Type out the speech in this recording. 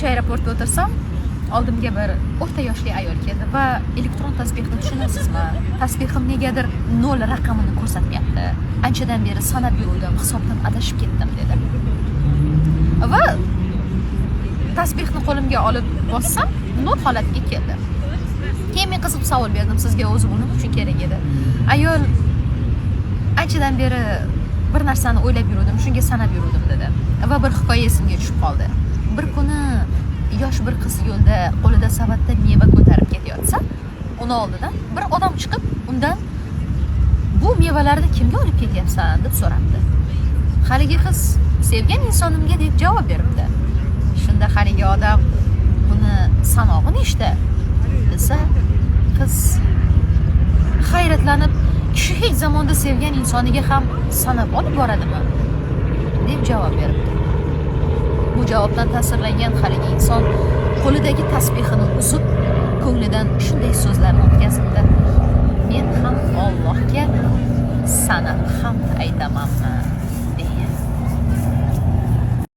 o'sha aeroportda o'tirsam, oldimga bir o'rta yoshli ayol keldi va elektron tasbihni tushunasizmi? Tasbihim negadir 0 raqamini ko'rsatmayapti. Anchadan beri sanab yurdim, hisobdan adashib ketdim dedi. Va tasbihni qo'limga olib bossam, 0 holatiga keldi. Keyin men qiziqib savol berdim, sizga o'zi bu nima uchun kerak edi? Ayol anchadan beri bir narsani o'ylab yurdim, shunga sanab yurdim dedi. Va bir hikoya esimga tushib qoldi. Bir kuni yosh bir qiz yo'lda qo'lida savatda meva ko'tarib ketayotsa, uni oldidan bir odam chiqib, undan bu mevalarni kimga olib ketyapsan deb so'rabdi. Haligi qiz sevgan insonimga deb javob beribdi. Shunda haligi odam buni sanog'i nechta desa, qiz hayratlanib, kishi hech zamonda sevgan insoniga ham sanab olib boradimi deb javob beribdi. Bu javobdan ta'sirlangan haligi inson qo'lidagi tasbihini uzib, ko'nglidan shunday so'zlarni o'tkazibdi. Men ham Allohga sanab hamd aytamanmi?